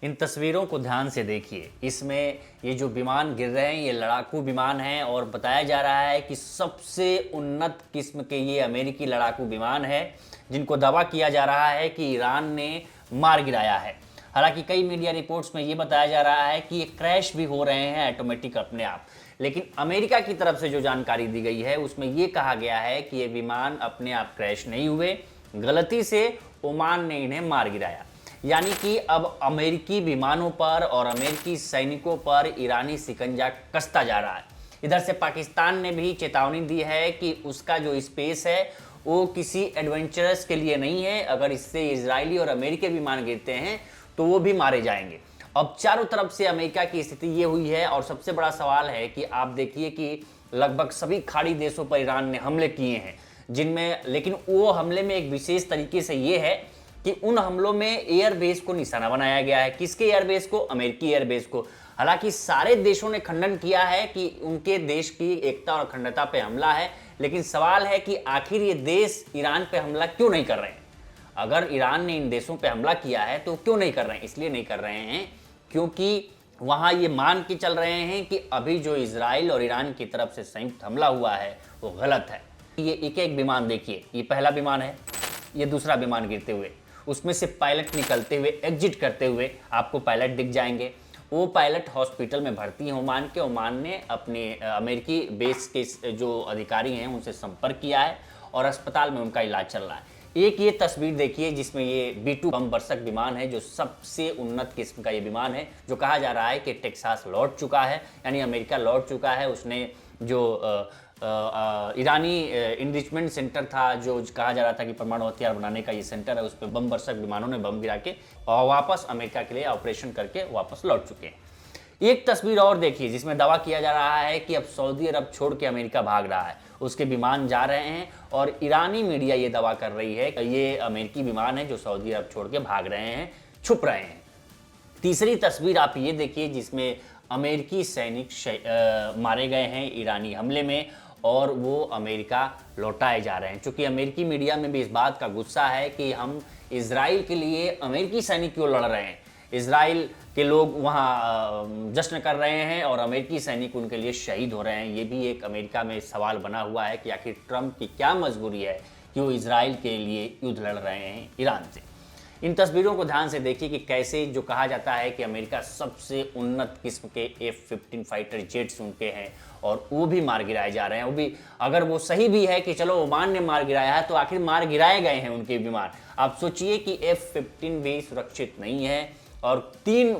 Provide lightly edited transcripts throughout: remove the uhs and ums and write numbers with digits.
इन तस्वीरों को ध्यान से देखिए। इसमें ये जो विमान गिर रहे हैं ये लड़ाकू विमान हैं और बताया जा रहा है कि सबसे उन्नत किस्म के ये अमेरिकी लड़ाकू विमान है जिनको दावा किया जा रहा है कि ईरान ने मार गिराया है। हालांकि कई मीडिया रिपोर्ट्स में ये बताया जा रहा है कि ये क्रैश भी हो रहे हैं ऑटोमेटिक अपने आप, लेकिन अमेरिका की तरफ से जो जानकारी दी गई है उसमें ये कहा गया है कि ये विमान अपने आप क्रैश नहीं हुए, गलती से ओमान ने इन्हें मार गिराया। यानी कि अब अमेरिकी विमानों पर और अमेरिकी सैनिकों पर ईरानी शिकंजा कसता जा रहा है। इधर से पाकिस्तान ने भी चेतावनी दी है कि उसका जो स्पेस है वो किसी एडवेंचरस के लिए नहीं है। अगर इससे इजरायली और अमेरिकी विमान गिरते हैं तो वो भी मारे जाएंगे। अब चारों तरफ से अमेरिका की स्थिति ये हुई है और सबसे बड़ा सवाल है कि आप देखिए कि लगभग सभी खाड़ी देशों पर ईरान ने हमले किए हैं, जिनमें लेकिन वो हमले में एक विशेष तरीके से ये है कि उन हमलों में एयरबेस को निशाना बनाया गया है। किसके एयरबेस को? अमेरिकी एयरबेस को। हालांकि सारे देशों ने खंडन किया है कि उनके देश की एकता और अखंडता पे हमला है, लेकिन सवाल है कि आखिर ये देश ईरान पे हमला क्यों नहीं कर रहे हैं। अगर ईरान ने इन देशों पे हमला किया है तो क्यों नहीं कर रहे हैं? इसलिए नहीं कर रहे हैं क्योंकि वहां ये मान के चल रहे हैं कि अभी जो इजराइल और ईरान की तरफ से संयुक्त हमला हुआ है वो गलत है। ये एक एक विमान देखिए, ये पहला विमान है, ये दूसरा विमान गिरते हुए, उसमें से पायलट निकलते हुए, एग्जिट करते हुए आपको पायलट दिख जाएंगे। वो पायलट हॉस्पिटल में भर्ती हैं ओमान के। ओमान ने अपने अमेरिकी बेस के जो अधिकारी हैं उनसे संपर्क किया है और अस्पताल में उनका इलाज चल रहा है। एक ये तस्वीर देखिए जिसमें ये B-2 बम वर्षक विमान है, जो सबसे उन्नत किस्म का ये विमान है, जो कहा जा रहा है कि टेक्सास लौट चुका है, यानी अमेरिका लौट चुका है। उसने जो ईरानी इनरिचमेंट सेंटर था, जो कहा जा रहा था कि परमाणु हथियार बनाने का ये सेंटर है, उस पर बम वर्षक विमानों ने बम गिरा के और वापस अमेरिका के लिए ऑपरेशन करके वापस लौट चुके हैं। एक तस्वीर और देखिए जिसमें दावा किया जा रहा है कि अब सऊदी अरब छोड़ के अमेरिका भाग रहा है, उसके विमान जा रहे हैं और ईरानी मीडिया ये दावा कर रही है कि ये अमेरिकी विमान है जो सऊदी अरब छोड़ के भाग रहे हैं, छुप रहे हैं। तीसरी तस्वीर आप ये देखिए जिसमें अमेरिकी सैनिक मारे गए हैं ईरानी हमले में और वो अमेरिका लौटाए जा रहे हैं। चूंकि अमेरिकी मीडिया में भी इस बात का गुस्सा है कि हम इजराइल के लिए अमेरिकी सैनिक क्यों लड़ रहे हैं, इजराइल के लोग वहाँ जश्न कर रहे हैं और अमेरिकी सैनिक उनके लिए शहीद हो रहे हैं। ये भी एक अमेरिका में सवाल बना हुआ है कि आखिर ट्रंप की क्या मजबूरी है कि वो इजराइल के लिए युद्ध लड़ रहे हैं ईरान से। इन तस्वीरों को ध्यान से देखिए कि कैसे जो कहा जाता है कि अमेरिका सबसे उन्नत किस्म के F-15 फाइटर जेट्स उनके हैं और वो भी मार गिराए जा रहे हैं। वो भी अगर वो सही भी है कि चलो ओमान ने मार गिराया है तो आखिर मार गिराए गए हैं उनके विमान। आप सोचिए कि F-15 भी सुरक्षित नहीं है और 3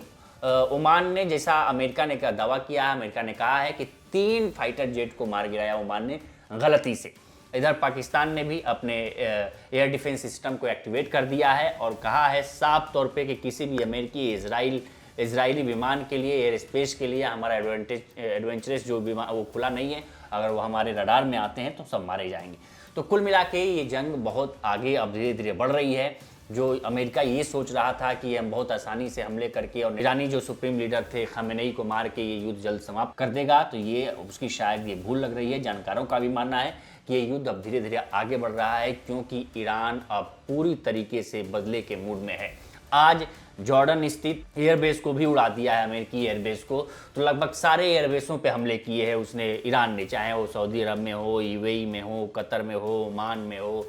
ओमान ने, जैसा अमेरिका ने का दावा किया है, अमेरिका ने कहा है कि 3 फाइटर जेट को मार गिराया ओमान ने गलती से। इधर पाकिस्तान ने भी अपने एयर डिफेंस सिस्टम को एक्टिवेट कर दिया है और कहा है साफ तौर पे कि किसी भी अमेरिकी इजरायली विमान के लिए, एयर स्पेस के लिए हमारा एडवेंचरस जो विमान वो खुला नहीं है। अगर वो हमारे रडार में आते हैं तो सब मारे जाएंगे। तो कुल मिला के ये जंग बहुत आगे अब धीरे धीरे बढ़ रही है। जो अमेरिका ये सोच रहा था कि हम बहुत आसानी से हमले करके और ईरानी जो सुप्रीम लीडर थे खमेनेई को मार के ये युद्ध जल्द समाप्त कर देगा, तो ये उसकी शायद ये भूल लग रही है। जानकारों का भी मानना है कि ये युद्ध अब धीरे धीरे आगे बढ़ रहा है क्योंकि ईरान अब पूरी तरीके से बदले के मूड में है। आज जॉर्डन स्थित एयरबेस को भी उड़ा दिया है, अमेरिकी एयरबेस को। तो लगभग सारे एयरबेसों पे हमले किए हैं उसने, ईरान ने, चाहे वो सऊदी अरब में हो, यूएई में हो, कतर में हो, ओमान में हो,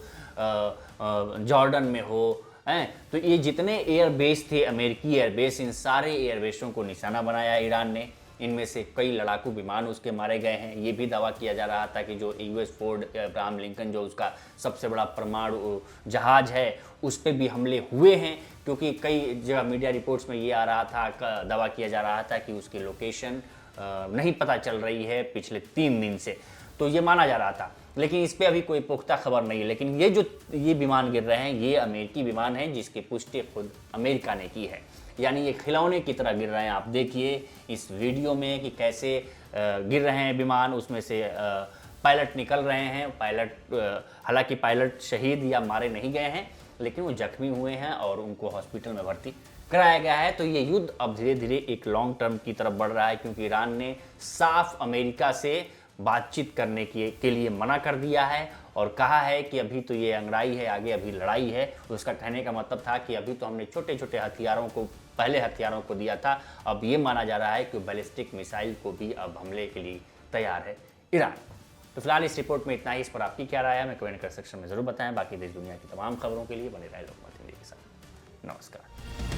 जॉर्डन में हो, हैं। तो ये जितने एयरबेस थे अमेरिकी एयरबेस, इन सारे एयरबेसों को निशाना बनाया ईरान ने। इनमें से कई लड़ाकू विमान उसके मारे गए हैं। ये भी दावा किया जा रहा था कि जो US फोर्ड अब्राहम लिंकन जो उसका सबसे बड़ा परमाणु जहाज है उस पर भी हमले हुए हैं, क्योंकि कई जगह मीडिया रिपोर्ट्स में ये आ रहा था, दावा किया जा रहा था कि उसकी लोकेशन नहीं पता चल रही है पिछले 3 दिन से। तो ये माना जा रहा था, लेकिन इस पर अभी कोई पुख्ता खबर नहीं है। लेकिन ये विमान गिर रहे हैं, ये अमेरिकी विमान है जिसकी पुष्टि खुद अमेरिका ने की है। यानी ये खिलौने की तरह गिर रहे हैं। आप देखिए इस वीडियो में कि कैसे गिर रहे हैं विमान, उसमें से पायलट निकल रहे हैं। हालांकि पायलट शहीद या मारे नहीं गए हैं, लेकिन वो जख्मी हुए हैं और उनको हॉस्पिटल में भर्ती कराया गया है। तो ये युद्ध अब धीरे धीरे एक लॉन्ग टर्म की तरफ बढ़ रहा है क्योंकि ईरान ने साफ अमेरिका से बातचीत करने के लिए मना कर दिया है और कहा है कि अभी तो ये अंगड़ाई है, आगे अभी लड़ाई है। उसका कहने का मतलब था कि अभी तो हमने छोटे छोटे हथियारों को, पहले हथियारों को दिया था, अब ये माना जा रहा है कि बैलिस्टिक मिसाइल को भी अब हमले के लिए तैयार है ईरान। तो फिलहाल इस रिपोर्ट में इतना ही। इस पर आपकी क्या राय है हमें कमेंट कर सेक्शन में जरूर बताएं। बाकी देश दुनिया की तमाम खबरों के लिए बने रहें लोकमत हिंदी के साथ। नमस्कार।